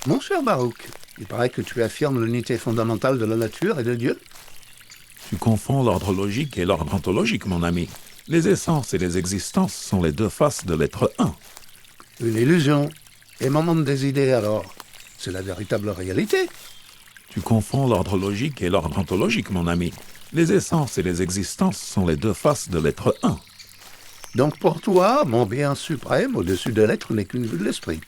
Mon cher Baruch, il paraît que tu affirmes l'unité fondamentale de la nature et de Dieu. Tu confonds l'ordre logique et l'ordre ontologique, mon ami. Les essences et les existences sont les deux faces de l'être un. Une illusion, émanant des idées alors. C'est la véritable réalité. Tu confonds l'ordre logique et l'ordre ontologique, mon ami. Les essences et les existences sont les deux faces de l'être un. Donc pour toi, mon bien suprême au-dessus de l'être n'est qu'une vue de l'esprit.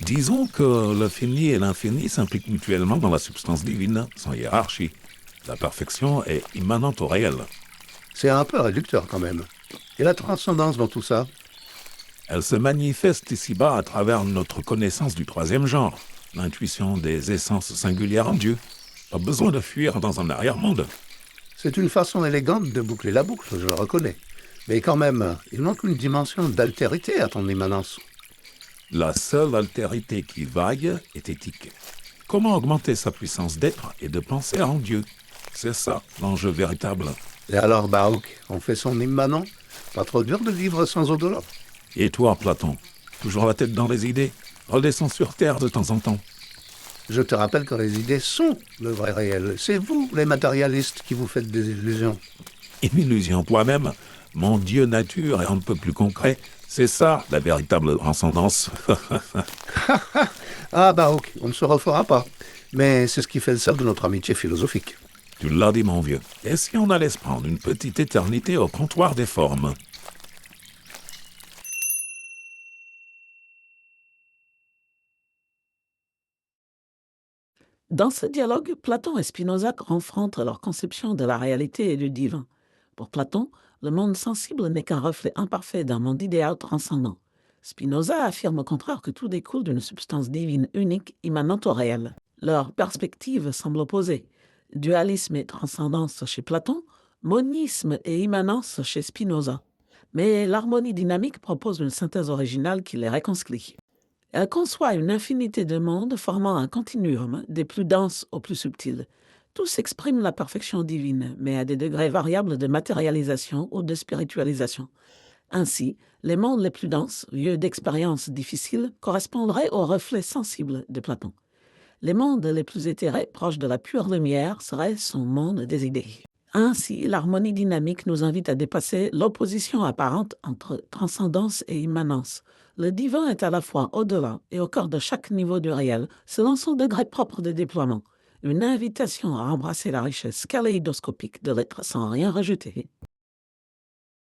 Disons que le fini et l'infini s'impliquent mutuellement dans la substance divine, sans hiérarchie. La perfection est immanente au réel. C'est un peu réducteur quand même. Et la transcendance dans tout ça? Elle se manifeste ici-bas à travers notre connaissance du troisième genre, l'intuition des essences singulières en Dieu. Pas besoin de fuir dans un arrière-monde. C'est une façon élégante de boucler la boucle, je le reconnais. Mais quand même, il manque une dimension d'altérité à ton immanence. La seule altérité qui vaille est éthique. Comment augmenter sa puissance d'être et de penser en Dieu? C'est ça l'enjeu véritable. Et alors, Baruch, on fait son immanent? Pas trop dur de vivre sans au-delà. Et toi, Platon, toujours la tête dans les idées, redescends sur Terre de temps en temps. Je te rappelle que les idées sont le vrai réel. C'est vous, les matérialistes, qui vous faites des illusions. Une illusion toi-même, mon Dieu nature est un peu plus concret. C'est ça la véritable transcendance. Ah, Baruch, on ne se refera pas. Mais c'est ce qui fait le sel de notre amitié philosophique. Tu l'as dit, mon vieux. Et si on allait se prendre une petite éternité au comptoir des formes? Dans ce dialogue, Platon et Spinoza confrontent leur conception de la réalité et du divin. Pour Platon, le monde sensible n'est qu'un reflet imparfait d'un monde idéal transcendant. Spinoza affirme au contraire que tout découle d'une substance divine unique, immanente au réel. Leurs perspectives semblent opposées. Dualisme et transcendance chez Platon, monisme et immanence chez Spinoza. Mais l'harmonie dynamique propose une synthèse originale qui les réconcilie. Elle conçoit une infinité de mondes formant un continuum, des plus denses aux plus subtils. Tous expriment la perfection divine, mais à des degrés variables de matérialisation ou de spiritualisation. Ainsi, les mondes les plus denses, lieux d'expériences difficiles, correspondraient aux reflets sensibles de Platon. Les mondes les plus éthérés, proches de la pure lumière, seraient son monde des idées. Ainsi, l'harmonie dynamique nous invite à dépasser l'opposition apparente entre transcendance et immanence. Le divin est à la fois au-delà et au cœur de chaque niveau du réel, selon son degré propre de déploiement. Une invitation à embrasser la richesse kaléidoscopique de l'être sans rien rejeter.